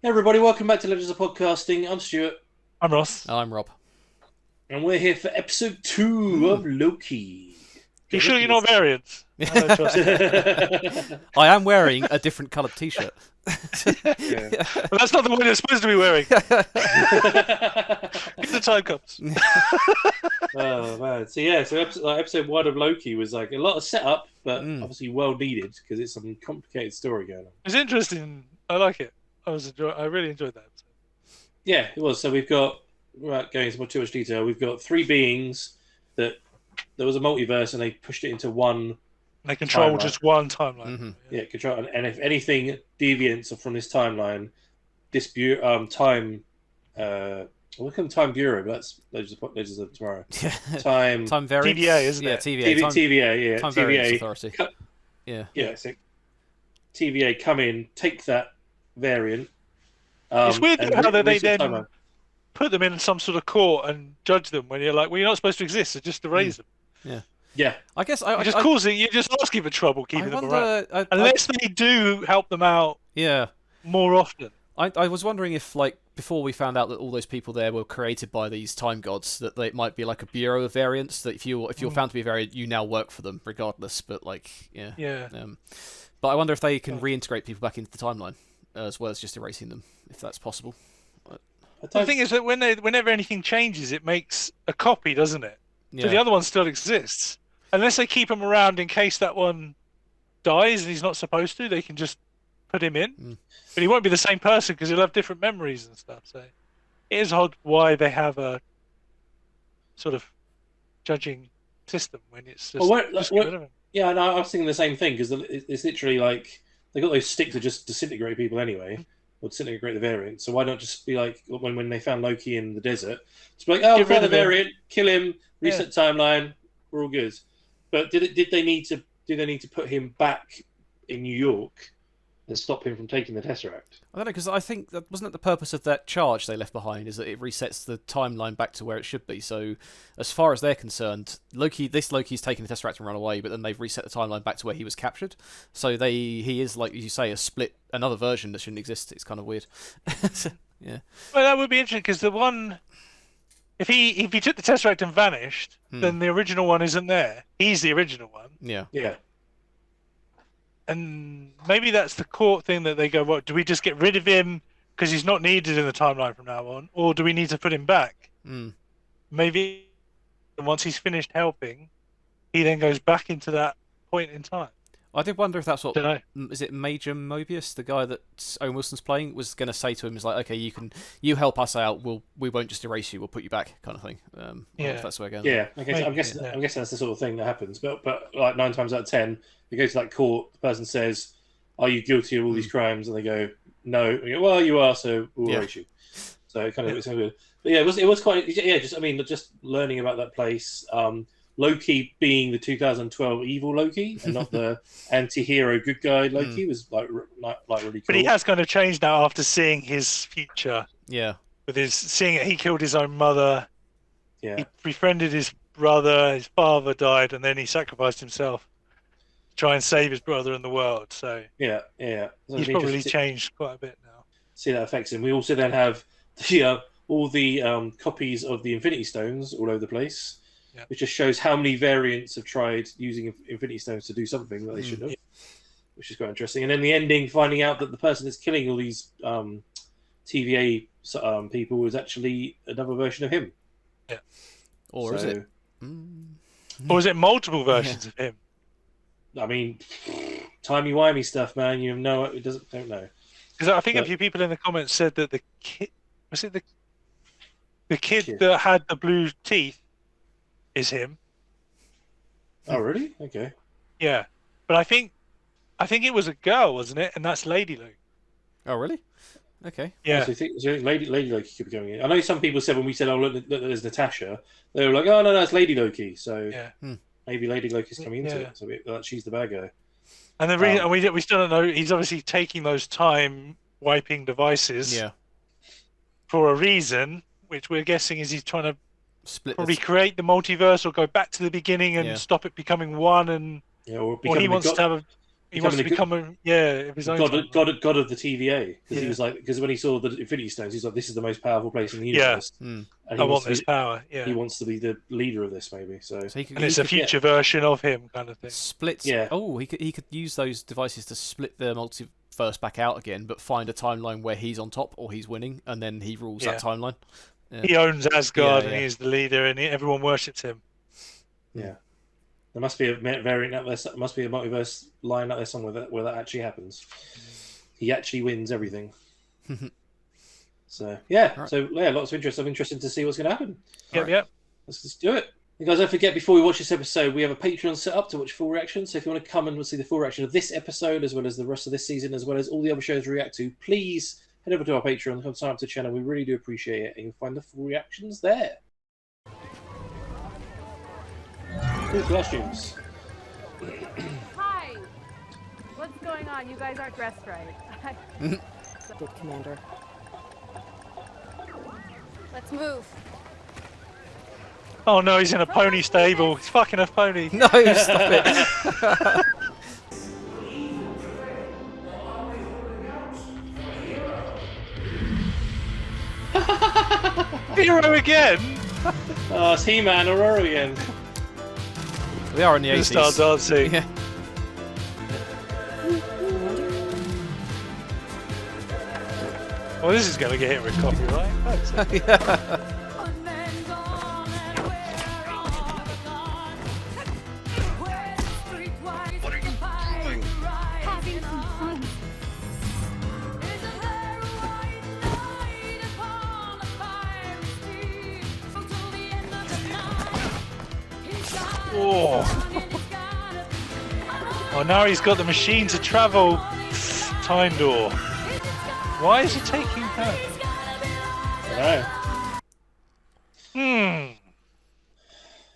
Hey everybody, welcome back to Legends of Podcasting. I'm Stuart, I'm Ross. I'm Rob. and we're here for episode 2 of Loki. You Get sure ready you're for not variant? I don't trust you. this. I am wearing a different coloured T-shirt. Yeah. Well, that's not the one you're supposed to be wearing. Get the time comes. Oh man, so episode 1 of Loki was like a lot of setup, but obviously well needed because it's some complicated story going on. It's interesting. I like it. I really enjoyed that episode. Yeah, it was. So we've got, without going into too much detail, we've got three beings that there was a multiverse and they pushed it into one. They control Timeline. Just one timeline. Yeah, control. And if anything deviants from this timeline, this time, we'll call them Time Bureau, but that's Legends of Tomorrow. Time variance. TVA, isn't it? TVA. TVA, yeah. Time TVA variance authority. Yeah, so TVA come in, take that variant. It's weird and how they reset then timeline. put them in some sort of court and judge them when you're like, well, you're not supposed to exist, so just erase them. Yeah, I guess You're just asking for trouble keeping them around. Unless they do help them out more often. I was wondering if, like, before we found out that all those people there were created by these time gods, that it might be like a bureau of variants. That if you're found to be a variant, you now work for them, regardless. But but I wonder if they can reintegrate people back into the timeline as well as just erasing them, if that's possible. The thing is that whenever anything changes, it makes a copy, doesn't it? So the other one still exists. Unless they keep him around in case that one dies and he's not supposed to, they can just put him in. But he won't be the same person because he'll have different memories and stuff. So it is odd why they have a sort of judging system when it's just, get rid of him. Yeah, no, I was thinking the same thing because it's literally like they got those sticks that just disintegrate people anyway, or disintegrate the variant. So why not just be like when they found Loki in the desert, just be like, oh, find the variant, kill him, reset timeline, we're all good. But did they need to put him back in New York and stop him from taking the Tesseract? I don't know, because I think that wasn't it the purpose of that charge they left behind, is that it resets the timeline back to where it should be. So as far as they're concerned, Loki's taken the Tesseract and run away, but then they've reset the timeline back to where he was captured. So he is, like you say, another version that shouldn't exist. It's kind of weird. Yeah. Well, that would be interesting because the one, if he took the Tesseract and vanished, then the original one isn't there. He's the original one. Yeah. Yeah. And maybe that's the court thing that they go, what, do we just get rid of him because he's not needed in the timeline from now on? Or do we need to put him back? Maybe once he's finished helping, he then goes back into that point in time. I did wonder if that's what... Dunno. Is it Major Mobius, the guy that Owen Wilson's playing, was going to say to him, is like, okay, you help us out, we won't just erase you, we'll put you back, kind of thing. If that's where we're going. Yeah, I'm guessing that's the sort of thing that happens. But like 9 times out of 10, you go to that court, the person says, are you guilty of all these crimes? And they go, no. And you go, well, you are, so we'll erase you. So it's kind of good. But yeah, it was quite, just learning about that place. Loki being the 2012 evil Loki and not the anti-hero good guy Loki was like really cool. But he has kind of changed now after seeing his future. Yeah. With seeing it, he killed his own mother. Yeah. He befriended his brother. His father died, and then he sacrificed himself to try and save his brother and the world. So yeah. So he's probably changed quite a bit now. See that affects him. We also then have all the copies of the Infinity Stones all over the place. Yeah. Which just shows how many variants have tried using Infinity Stones to do something that they shouldn't have, which is quite interesting. And then the ending, finding out that the person that's killing all these TVA people is actually another version of him. Yeah. Or is it? Or is it multiple versions of him? I mean, timey-wimey stuff, man. You know, don't know. Because I think a few people in the comments said that the kid, was it the kid that had the blue teeth, is him. Oh, really? Okay. Yeah, but I think it was a girl, wasn't it? And that's Lady Luke. Oh, really? Okay. Yeah. So you think Lady Loki could be going in? I know some people said when we said, "Oh, look, there's Natasha," they were like, "Oh no, it's Lady Loki." So maybe Lady Loki's coming into it. So she's the bad guy. And the reason we still don't know, he's obviously taking those time wiping devices. For a reason, which we're guessing is he's trying to recreate the multiverse or go back to the beginning and stop it becoming one, or he wants to have He wants to become his own god of the TVA, because he was like, because when he saw the Infinity Stones, he's like, this is the most powerful place in the universe. And I want this power. Yeah, he wants to be the leader of this, maybe. So it's a future version of him, kind of thing. Splits. Yeah. Oh, he could use those devices to split the multiverse back out again, but find a timeline where he's on top or he's winning, and then he rules that timeline. Yeah. He owns Asgard, and he's the leader, and everyone worships him. Yeah. There must be a variant out there. There must be a multiverse line out there somewhere where that actually happens. He actually wins everything. So lots of interest. I'm interested to see what's going to happen. Yep. Let's just do it. You guys, don't forget, before we watch this episode, we have a Patreon set up to watch full reaction. So if you want to come and see the full reaction of this episode, as well as the rest of this season, as well as all the other shows we react to, please head over to our Patreon, come sign up to the channel. We really do appreciate it, and you'll find the full reactions there. Cool costumes. Hi! What's going on? You guys aren't dressed right. Good, Commander. Let's move. Oh no, he's in a pony stable. He's fucking a pony. No, stop it. Hero again? Oh, it's He-Man Aurora again. We are in the 80s. Start dancing. Yeah. Well, this is going to get hit with copyright. Oh, now he's got the machine to travel. Time door. Why is he taking her? I don't know.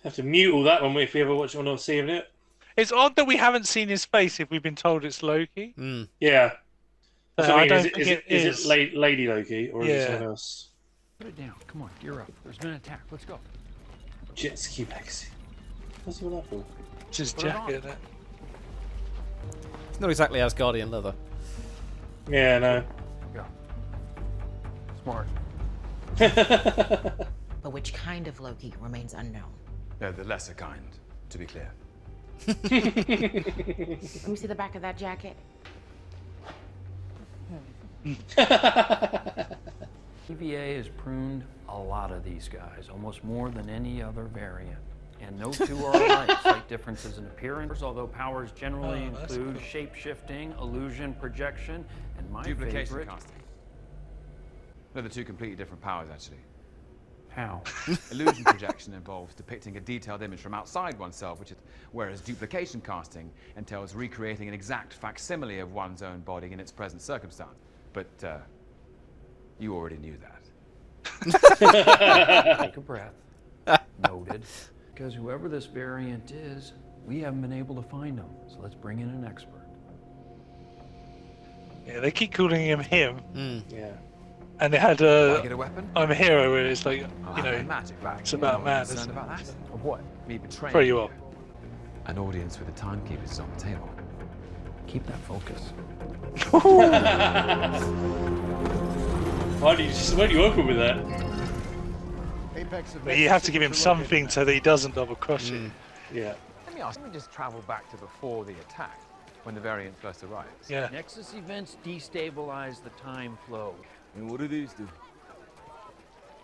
Have to mute all that one if we ever watch one or see it. It's odd that we haven't seen his face if we've been told it's Loki. Yeah. So I don't is it Lady Loki or is it someone else? Put it down. Come on, gear up. There's been an attack. Let's go. Jet ski magazine. What's all that for? It's his jacket. It's not exactly Asgardian leather. Yeah, no. Go. Smart. But which kind of Loki remains unknown. No, the lesser kind, to be clear. Let me see the back of that jacket. TVA has pruned a lot of these guys, almost more than any other variant. And no two are alike. Slight differences in appearance, although powers generally include shape-shifting, illusion, projection, and my duplication favorite... casting. No, they're two completely different powers, actually. How? Illusion projection involves depicting a detailed image from outside oneself, whereas duplication casting entails recreating an exact facsimile of one's own body in its present circumstance. But you already knew that. Take a breath. Noted. Because whoever this variant is, we haven't been able to find him. So let's bring in an expert. Yeah, they keep calling him. Yeah. And they had get a weapon? I'm a hero, where it's like, magic back. it's about man, isn't it? About that? Of what? Me betraying Throw you off. An audience with the timekeepers is on the table. Keep that focus. Why do you open with that? But you have to give him something so that he doesn't double cross you. Yeah. Let me just travel back to before the attack, when the variant first arrives. Yeah. Nexus events destabilize the time flow. And what do these do?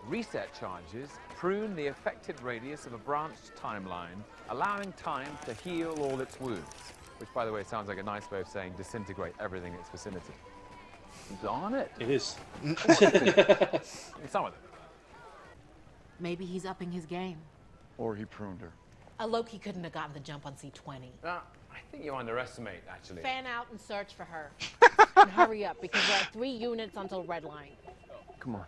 Reset charges prune the affected radius of a branched timeline, allowing time to heal all its wounds. Which, by the way, sounds like a nice way of saying disintegrate everything in its vicinity. He's on it. It is. Some of them. Maybe he's upping his game. Or he pruned her. A Loki couldn't have gotten the jump on C20. I think you underestimate, actually. Fan out and search for her. And hurry up, because there are 3 units until Redline. Come on.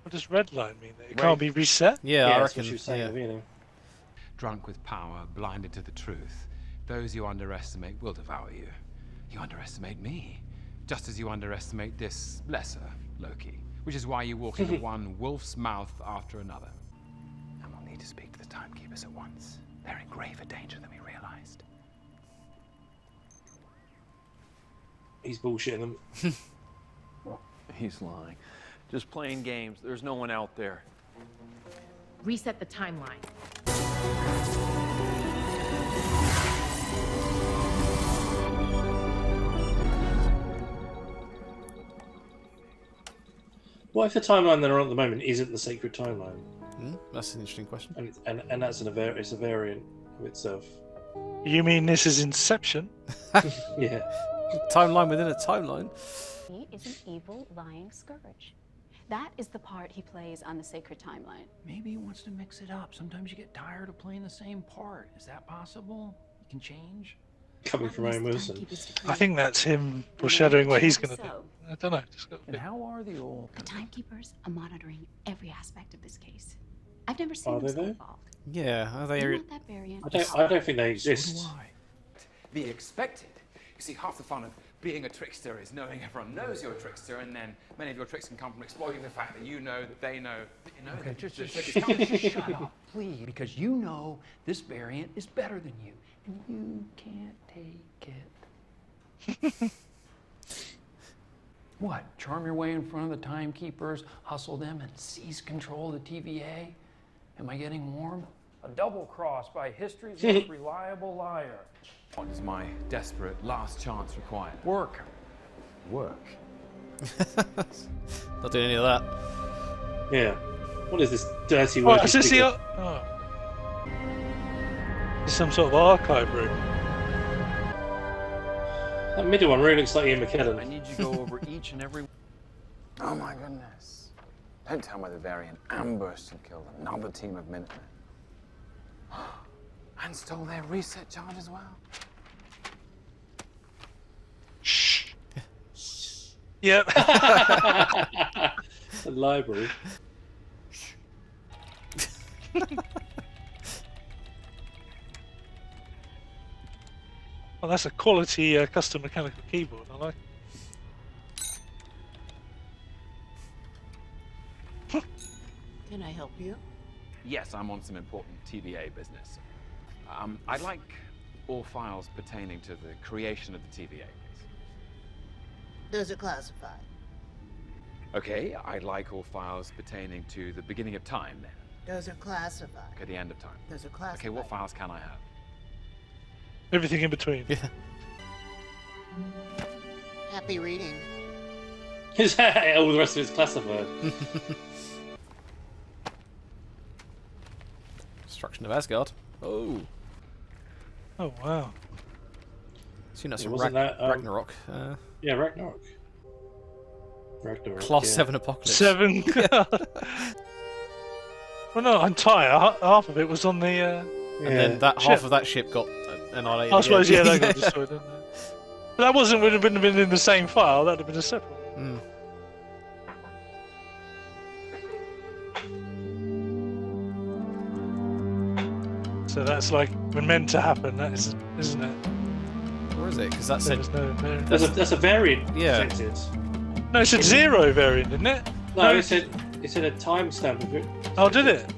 What does Redline mean? That it can't be reset? Yeah, I that's reckon. what she was saying at the beginning. Drunk with power, blinded to the truth, those you underestimate will devour you. You underestimate me, just as you underestimate this lesser Loki, which is why you walk into one wolf's mouth after another. And we'll need to speak to the timekeepers at once. They're in graver danger than we realized. he's bullshitting them. He's lying. Just playing games. There's no one out there. Reset the timeline. What if the timeline they're on at the moment isn't the sacred timeline? That's an interesting question. And that's it's a variant of itself. You mean this is Inception? Yeah. Timeline within a timeline. He is an evil, lying scourge. That is the part he plays on the sacred timeline. Maybe he wants to mix it up. Sometimes you get tired of playing the same part. Is that possible? You can change? Coming from Owen Wilson. I think that's him foreshadowing what he's going to do. I don't know. And how are the old... The timekeepers are monitoring every aspect of this case. I've never seen Are them they so though? involved. Yeah, are they? You want that variant? I don't think they exist. So do I. The expected. You see, half the fun of being a trickster is knowing everyone knows you're a trickster, and then many of your tricks can come from exploiting the fact that you know that they know that you know. Okay, that just the trick is coming. shut up, please. Because you know this variant is better than you, and you can't take it. What? Charm your way in front of the timekeepers, hustle them, and seize control of the TVA? Am I getting warm? A double cross by history's most reliable liar. What does my desperate last chance require? Work. Work. Not doing any of that. Yeah. What is this dirty Oh, work? is this the... Oh. It's some sort of archive room. That middle one really looks like Ian I McKellen. need you to go over each and every... Oh my goodness. Don't tell me the variant ambushed and killed another team of Minutemen. And stole their reset charge as well. Shh. Yep. The library. Well, that's a quality custom mechanical keyboard. I like it. Can I help you? Yes, I'm on some important TVA business. I'd like all files pertaining to the creation of the TVA, please. Those are classified. Okay, I'd like all files pertaining to the beginning of time then. Those are classified. Okay, the end of time. Those are classified. Okay, what files can I have? Everything in between. Yeah. Happy reading. All the rest of it's classified. Destruction of Asgard. Oh. Oh, wow. Seen that's Yeah, from wasn't that, Ragnarok. Yeah, Ragnarok. Class yeah. 7 Apocalypse. 7. Well, no, entire. Half of it was on the. Yeah. And then that Ship. half of that ship got annihilated. I suppose, again. yeah, they got destroyed, didn't they? But that wouldn't have been in the same file. That'd have been a separate one. So that's like meant to happen. That is, isn't it? Where is it? Because that said. No variant. That's a variant. Yeah. Protected. No, it said 0 variant, didn't it? No, it said a timestamp of it. Oh, did it?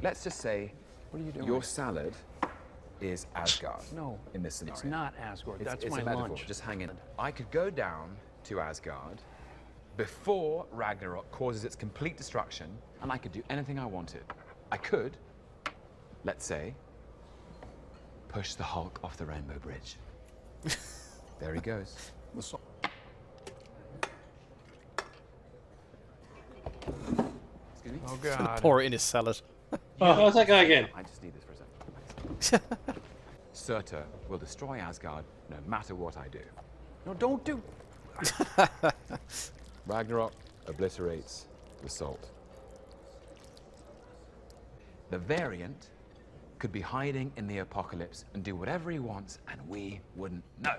Let's just say What are you doing? your salad is Asgard. No, in this scenario. it's not Asgard. That's it's my a metaphor. lunch. Just hang in. I could go down to Asgard before Ragnarok causes its complete destruction, and I could do anything I wanted. I could, let's say, push the Hulk off the Rainbow Bridge. There he goes. Excuse me? Oh, God. Pour it in his salad. Oh, what's that guy again? I just need this for a second. Surtur will destroy Asgard no matter what I do. No, don't do... Ragnarok obliterates the salt. The variant could be hiding in the apocalypse and do whatever he wants, and we wouldn't know.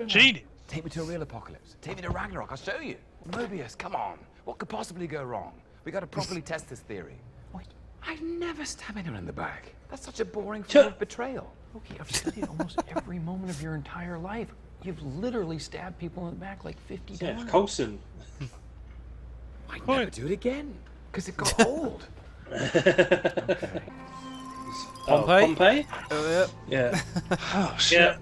Genius. Take me to a real apocalypse. Take me to Ragnarok. I'll show you. Mobius, come on. What could possibly go wrong? We got to properly test this theory. Wait, I'd never stab anyone in the back. That's such a boring form of betrayal. Okay, I've studied almost every moment of your entire life. You've literally stabbed people in the back like 50 Yeah, times. Coulson. I'd never do it again, because it got old. Pompeii? Pompeii? Oh, yeah. Yeah. Oh, shit. Yeah.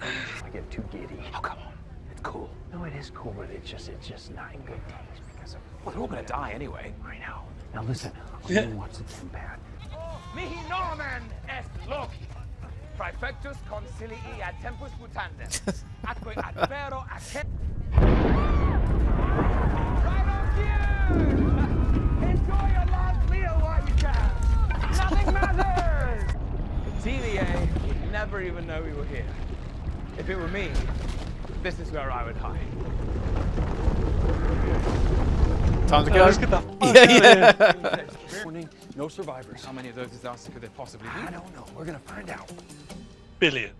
get too giddy. Oh, come on. It's cool. No, it is cool, but it's just not in good taste because of... Well, they're all gonna die anyway. I know. Now listen, I'm gonna watch the tempad. Mihi nomen est Loki. Praefectus consilii ad tempus mutandem. Atque ad vero acet... Right on cue! Enjoy your last meal while you can. Nothing matters! The TVA would never even know we were here. If it were me, this is where I would hide. Time to go. Let's get the Yeah. Warning, no survivors. How many of those disasters could there possibly be? I don't know. We're gonna find out. billion.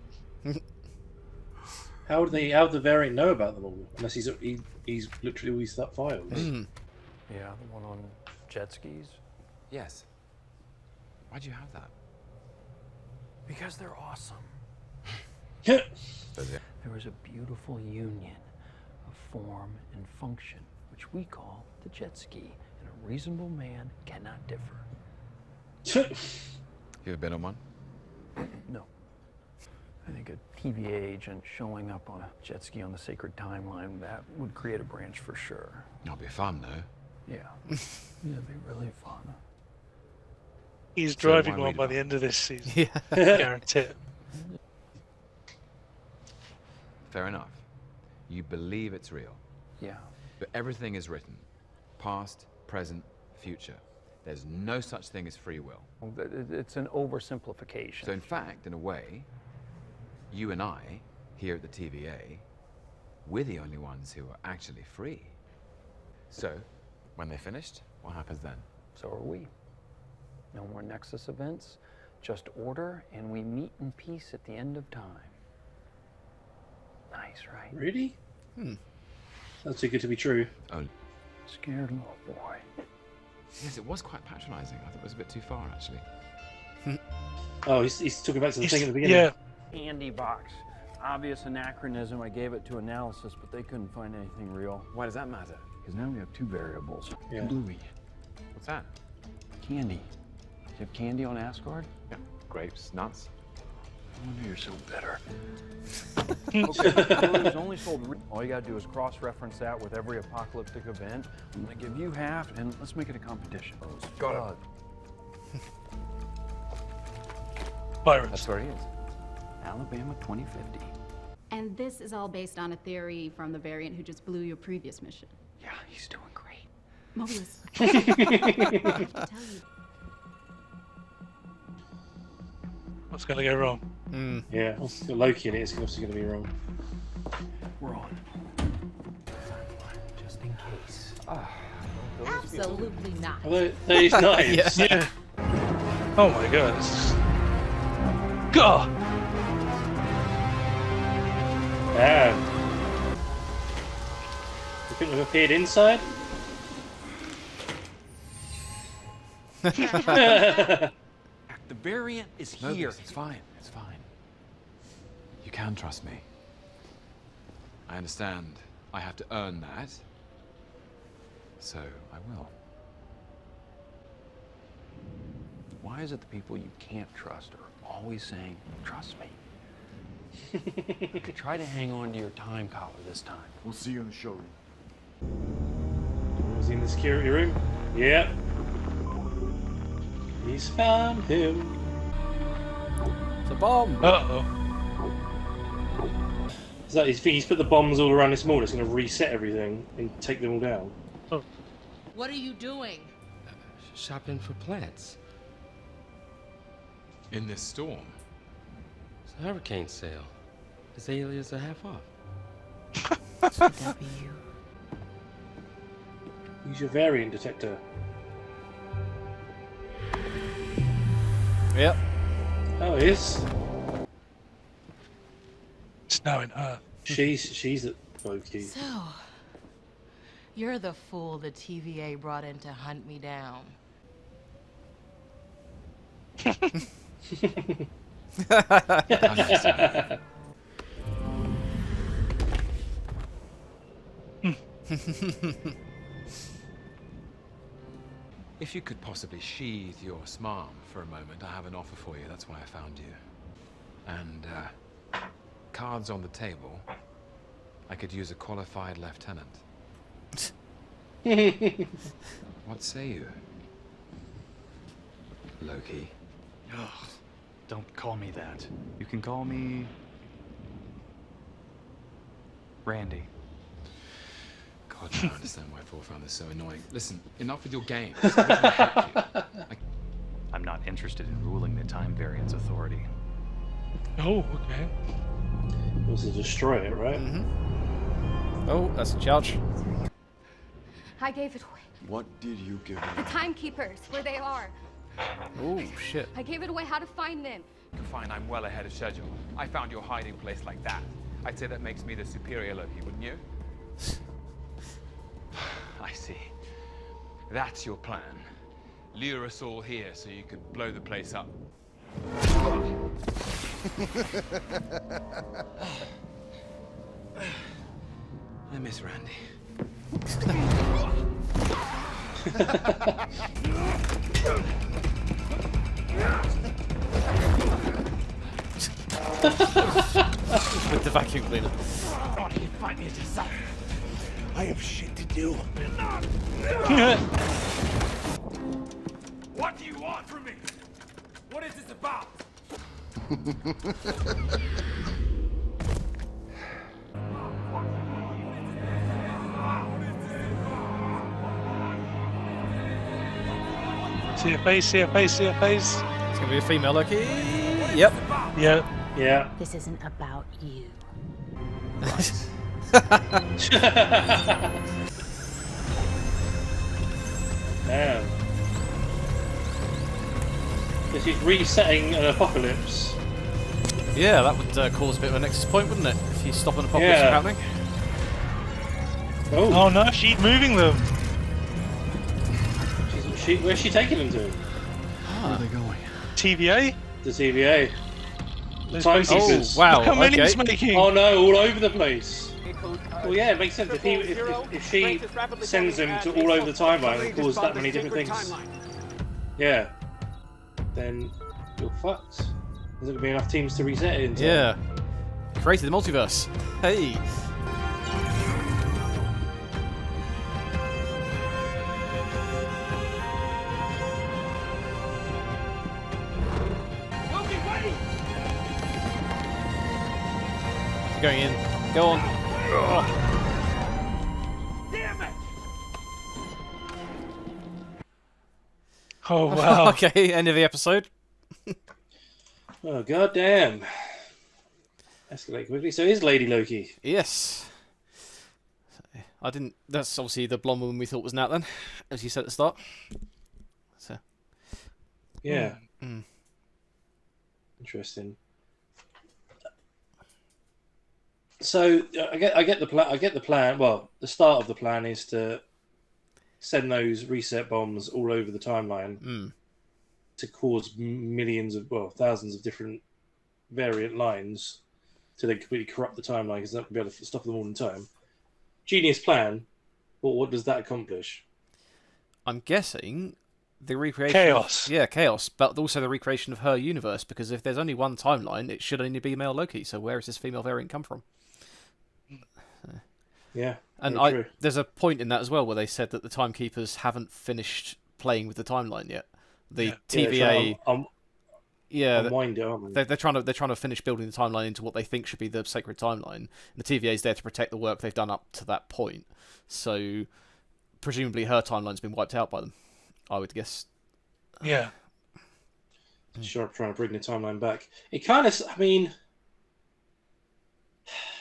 How would the variant know about them all? Unless he's literally always that files. Yeah, the one on jet skis. Yes. Why'd you have that? Because they're awesome. Yeah. There is a beautiful union of form and function, which we call the jet ski, and a reasonable man cannot differ. You ever been on one? No. I think a TVA agent showing up on a jet ski on the sacred timeline, that would create a branch for sure. It'll be fun, though. Yeah. Yeah, it'd be really fun. He's So driving why one read by about the it? end of this season. Yeah. Guarantee it. Fair enough. You believe it's real. Yeah. But everything is written. Past, present, future. There's no such thing as free will. It's an oversimplification. So in fact, in a way, you and I, here at the TVA, we're the only ones who are actually free. So, when they're finished, what happens then? So are we. No more Nexus events, just order, and we meet in peace at the end of time. Nice, right? Really? That's too good to be true. Oh, Scared little boy. yes, it was quite patronizing. I thought it was a bit too far, actually. Oh, he's talking back to the thing at the beginning. Yeah. Candy box. Obvious anachronism. I gave it to analysis, but they couldn't find anything real. Why does that matter? Because now we have two variables. Yeah. Bluey. What's that? Candy. You have candy on Asgard? Yeah, grapes, nuts. I wonder you're so bitter. Okay, Bluey's only sold. All you gotta do is cross-reference that with every apocalyptic event. I'm gonna give you half, and let's make it a competition. Got it. Pirates. That's where he is. Alabama 2050. And this is all based on a theory from the variant who just blew your previous mission. Yeah, he's doing great. Mobius. I have to tell you. What's going to go wrong? Yeah, it's got Loki in it. It's obviously going to be wrong. We're on. Just in case. Absolutely not. Although these knives. Yeah. Oh my god. This is... God! You think we've appeared inside? The variant is No, here. it's fine. It's fine. You can trust me. I understand. I have to earn that. So I will. Why is it the people you can't trust are always saying, trust me? Try to hang on to your time collar this time. We'll see you in the showroom. Was he in the security room? Yeah. He's found him. It's a bomb. Uh-oh. Is that, he's put the bombs all around this mall. It's going to reset everything and take them all down. Oh. What are you doing? Shopping for plants. In this storm. It's a hurricane sale. Azaleas are half off. Could that be you? Use your variant detector. Yep. Oh, it is. It's now in her. She's at Loki. So, you're the fool the TVA brought in to hunt me down. If you could possibly sheathe your smarm for a moment, I have an offer for you. That's why I found you. And cards on the table, I could use a qualified lieutenant. What say you, Loki? Oh, don't call me that. You can call me Randy. God, I don't understand why Paul found this so annoying. Listen, enough with your games. I'm trying to help you. I'm not interested in ruling the Time Variance Authority. Oh, okay. Was to destroy it, right? Mm-hmm. Oh, that's a charge. I gave it away. What did you give away? The timekeepers, where they are. Oh, shit. I gave it away how to find them. Fine, I'm well ahead of schedule. I found your hiding place like that. I'd say that makes me the superior Loki, wouldn't you? I see. That's your plan. Lure us all here so you could blow the place up. I miss Randy. With the vacuum cleaner. Why don't you find me yourself? I have shit to do. What do you want from me? What is this about? See her face, see her face, see her face. It's gonna be a female Loki. Yep. Yeah. Yeah. This isn't about you. Damn. This is resetting an apocalypse. Yeah, that would cause a bit of a nexus point, wouldn't it? If you stop an apocalypse from happening. Oh no, she's moving them. Where's she taking them to? Where are they going? TVA? The TVA. Oh, wow. Look how many he's Okay. making. Oh no, all over the place. Well, yeah, it makes sense. If she sends them to all over the timeline and causes that many different things, yeah, then you're fucked. There's not going to be enough teams to reset it into. Yeah. Created the multiverse. Hey. Loki, wait! Going in. Go on. Damn it! Oh wow. Okay, end of the episode. Oh god damn. Escalate quickly. So is Lady Loki. Yes. I didn't. That's obviously the blonde woman we thought was Nat then, as you said at the start. So. Yeah. Mm. Interesting. So I get the plan. I get the plan. Well, the start of the plan is to send those reset bombs all over the timeline to cause millions of, well, thousands of different variant lines to then completely corrupt the timeline because they're not going to be able to stop them all in time. Genius plan, but what does that accomplish? I'm guessing the recreation. Chaos. Yeah, chaos, but also the recreation of her universe. Because if there's only one timeline, it should only be male Loki. So where does this female variant come from? Yeah, and true. There's a point in that as well where they said that the timekeepers haven't finished playing with the timeline yet. The TVA, unwind it, aren't they? they're trying to finish building the timeline into what they think should be the sacred timeline. The TVA is there to protect the work they've done up to that point. So presumably her timeline's been wiped out by them, I would guess. Yeah. Sure, trying to bring the timeline back. It kind of, I mean,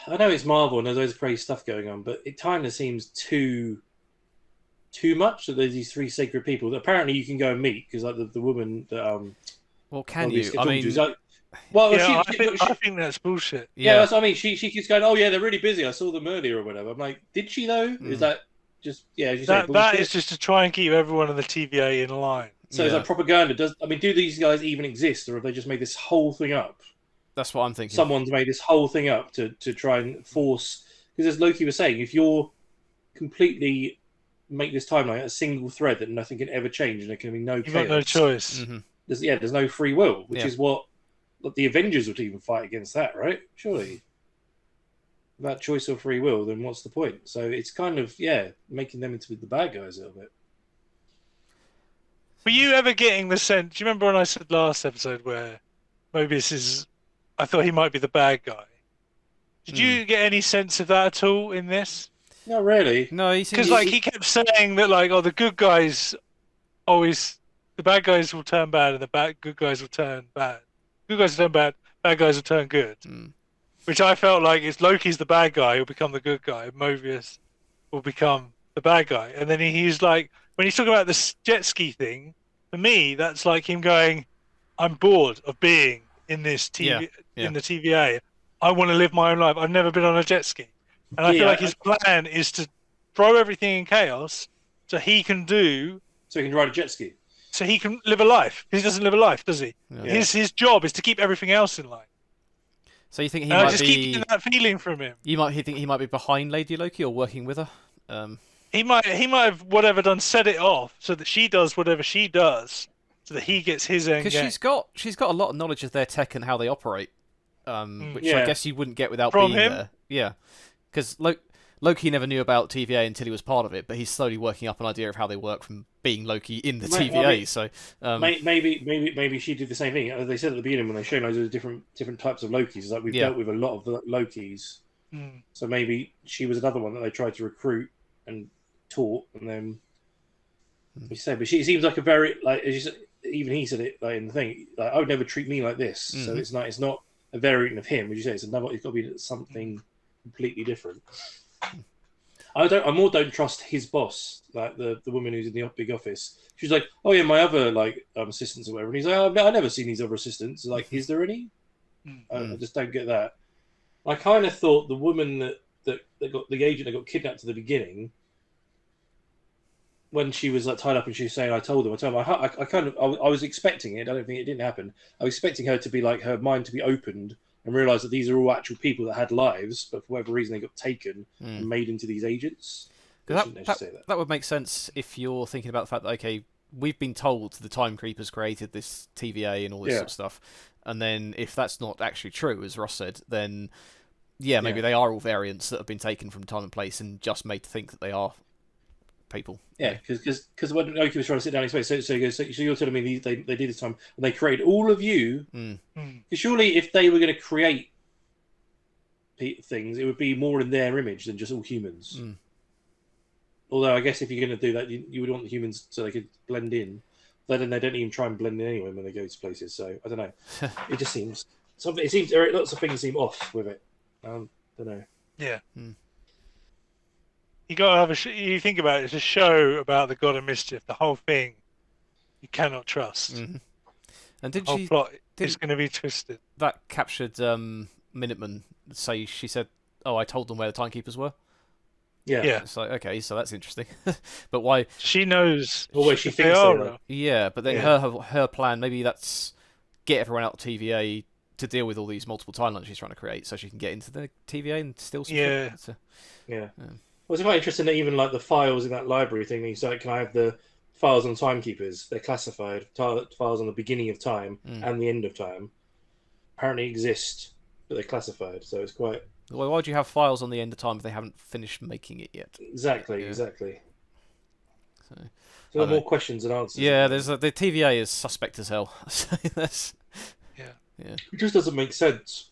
I know it's Marvel and there's loads of crazy stuff going on, but it kind of seems too much that there's these three sacred people that apparently you can go and meet because like the woman that well, can you? I mean, like, well, yeah, I think that's bullshit. Yeah, that's what I mean. She keeps going, oh yeah, they're really busy. I saw them earlier or whatever. I'm like, did she though? Is that just that is just to try and keep everyone in the TVA in line. So is that propaganda? Do these guys even exist, or have they just made this whole thing up? That's what I'm thinking. Someone's made this whole thing up to try and force. Because as Loki was saying, if you're completely make this timeline a single thread that nothing can ever change and there can be no chaos. You've got no choice. There's no free will, which is what the Avengers would even fight against that, right? Surely. about choice or free will, then what's the point? So it's kind of making them into the bad guys a little bit. Were you ever getting the sense? Do you remember when I said last episode where Mobius is? I thought he might be the bad guy. Did you get any sense of that at all in this? Not really. No, because he kept saying that the good guys always, the bad guys will turn bad and the good guys will turn bad. Good guys will turn bad. Bad guys will turn good. Which I felt like is Loki's the bad guy who'll become the good guy. Mobius will become the bad guy, and then he's like, when he's talking about the jet ski thing, for me that's like him going, "I'm bored of being in this TV in the TVA. I want to live my own life. I've never been on a jet ski." And I feel like his plan is to throw everything in chaos so he can ride a jet ski. So he can live a life. He doesn't live a life, does he? Yeah. His job is to keep everything else in line. So you think he I might just keep getting that feeling from him. You think he might be behind Lady Loki or working with her? He might have set it off so that she does whatever she does, so that he gets his end. Because she's got a lot of knowledge of their tech and how they operate, which I guess you wouldn't get without From being him? there. Yeah, because Loki never knew about TVA until he was part of it, but he's slowly working up an idea of how they work from being Loki in the TVA. So maybe she did the same thing. As they said at the beginning when they showed loads of different types of Lokis, like we've dealt with a lot of the Lokis. So maybe she was another one that they tried to recruit and taught, and then we say, but she seems like a very as you said, even he said it in the thing. I would never treat me like this. So it's not a variant of him. Would you say it's got to be something completely different? I don't trust his boss, like the woman who's in the big office. She's like, "Oh yeah, my other assistants or whatever." And he's like, "Oh, I've never seen these other assistants." Like, is there any? I just don't get that. I kind of thought the woman that got the agent that got kidnapped at the beginning, when she was tied up and she was saying, I told him. I was expecting it. I don't think it didn't happen. I was expecting her to be her mind to be opened and realize that these are all actual people that had lives, but for whatever reason they got taken and made into these agents. That would make sense if you're thinking about the fact that, okay, we've been told the Time Creepers created this TVA and all this sort of stuff, and then if that's not actually true, as Ross said, then maybe they are all variants that have been taken from time and place and just made to think that they are people. Yeah, because when Loki was trying to sit down in space, so you're telling me they did this time and they created all of you. Because surely, if they were going to create things, it would be more in their image than just all humans. Although I guess if you're going to do that, you would want the humans so they could blend in. But then they don't even try and blend in anyway when they go to places. So I don't know. It just seems something. It seems lots of things seem off with it. I don't know. Yeah. You got to have you think about it. It's a show about the God of Mischief. The whole thing, you cannot trust. And did the whole she? Plot is going to be twisted. That captured Minuteman. Say she said, "Oh, I told them where the timekeepers were." Yeah. It's like, okay, so that's interesting. But why? She knows. Or where she thinks they are. Yeah, but then her plan, maybe that's get everyone out of TVA to deal with all these multiple timelines she's trying to create, so she can get into the TVA and steal some shit. So, Well, it's quite interesting that even the files in that library thing, you say, can I have the files on timekeepers? They're classified. Files on the beginning of time and the end of time apparently exist, but they're classified. So it's quite. Well, why do you have files on the end of time if they haven't finished making it yet? Exactly. So there are more questions than answers. Yeah, the TVA is suspect as hell. Yeah. It just doesn't make sense.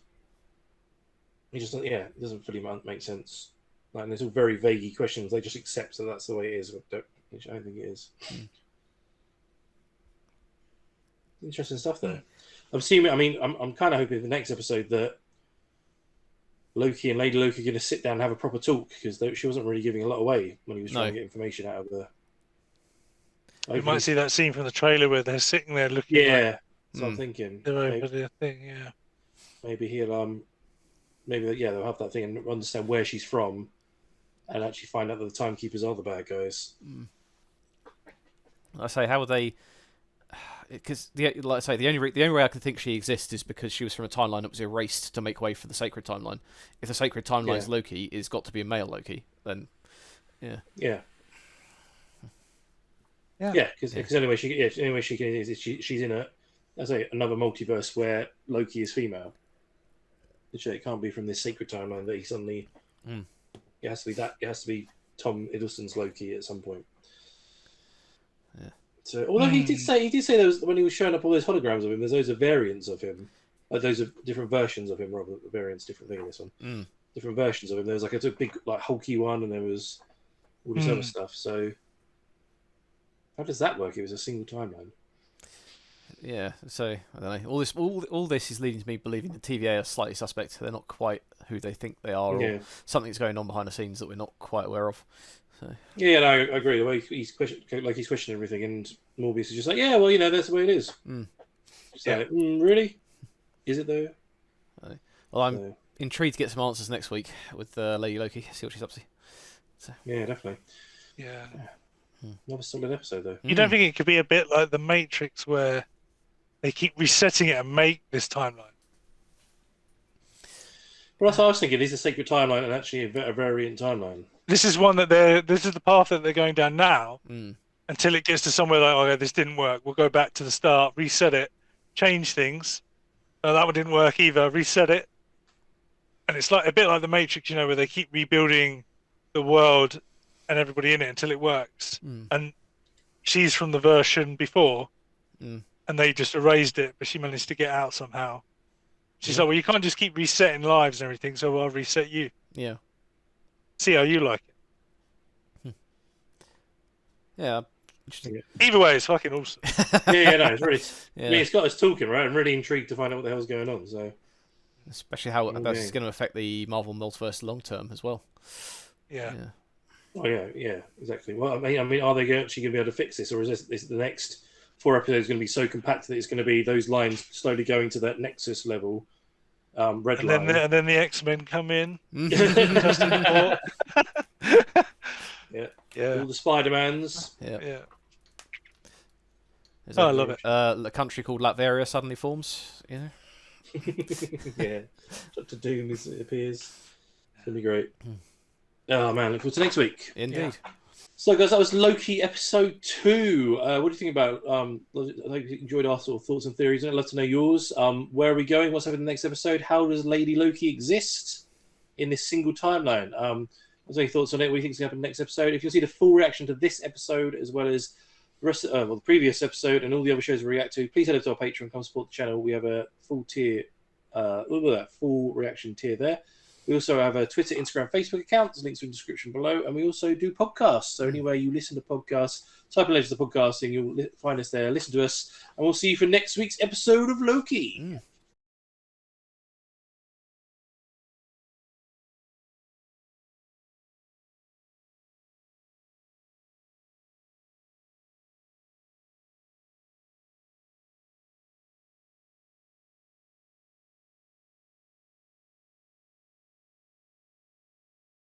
It just it doesn't really make sense. And there's all very vague questions. They just accept that that's the way it is, which I don't think it is. Interesting stuff there. I'm kind of hoping in the next episode that Loki and Lady Loki are going to sit down and have a proper talk, because she wasn't really giving a lot away when he was trying to get information out of her. We might see that scene from the trailer where they're sitting there looking. Yeah, that's what I'm thinking. They're over their thing. Yeah. Maybe he'll they'll have that thing and understand where she's from, and actually find out that the timekeepers are the bad guys. I say, how would they? Because the only way I can think she exists is because she was from a timeline that was erased to make way for the sacred timeline. If the sacred timeline's Loki, it's got to be a male Loki. Then, yeah, because the only way she can is she's in another multiverse where Loki is female. It can't be from this sacred timeline that he suddenly It has to be that. It has to be Tom Hiddleston's Loki at some point. Yeah. So, although he did say there was, when he was showing up all those holograms of him, there's loads of variants of him. Like those are different versions of him, rather than variants, different thing in this one. Different versions of him. There was like a big, like hulky one, and there was all this other stuff. So, how does that work? It was a single timeline. Yeah. So I don't know. All this is leading to me believing the TVA are slightly suspect. They're not quite who they think they are, or something's going on behind the scenes that we're not quite aware of. So. Yeah, no, I agree. The way he's questioning everything, and Morbius is just like, yeah, well, that's the way it is. So, really? Is it though? Well, I'm intrigued to get some answers next week with Lady Loki. See what she's up to. So. Yeah, definitely. Yeah. Another solid episode though. You don't think it could be a bit like the Matrix, where they keep resetting it and make this timeline? Well, that's what I was thinking. Is a sacred timeline and actually a variant timeline? This is one that this is the path that they're going down now. Until it gets to somewhere like, okay, this didn't work. We'll go back to the start, reset it, change things. Oh, that one didn't work either. Reset it. And it's like a bit like the Matrix, where they keep rebuilding the world and everybody in it until it works. And she's from the version before, and they just erased it, but she managed to get out somehow. She's like, well, you can't just keep resetting lives and everything, so I'll reset you. Yeah. See how you like it. Yeah. Interesting. Either way, it's fucking awesome. No, it's really. I mean, it's got us talking, right? I'm really intrigued to find out what the hell's going on. So, especially how that's going to affect the Marvel multiverse long term as well. Yeah. Oh yeah, exactly. Well, I mean, are they actually going to be able to fix this, or is the next 4 episodes going to be so compacted that it's going to be those lines slowly going to that Nexus level? Red line. And then the X-Men come in. Yeah. All the Spider-Mans. Yeah. I love it. A country called Latveria suddenly forms. Yeah. Dr. Doom appears. It's going to be great. Oh man, look forward to next week. Indeed. Yeah. So guys, that was Loki episode 2. What do you think about? I hope you enjoyed our sort of thoughts and theories. I'd love to know yours. Where are we going? What's happening in the next episode? How does Lady Loki exist in this single timeline? What's any thoughts on it? What do you think is going to happen in the next episode? If you'll see the full reaction to this episode as well as the rest, the previous episode and all the other shows we react to, please head over to our Patreon, come support the channel. We have a full tier, full reaction tier there. We also have a Twitter, Instagram, Facebook account. There's links in the description below. And we also do podcasts. So anywhere you listen to podcasts, type in Legends of Podcasting, you'll find us there. Listen to us. And we'll see you for next week's episode of Loki.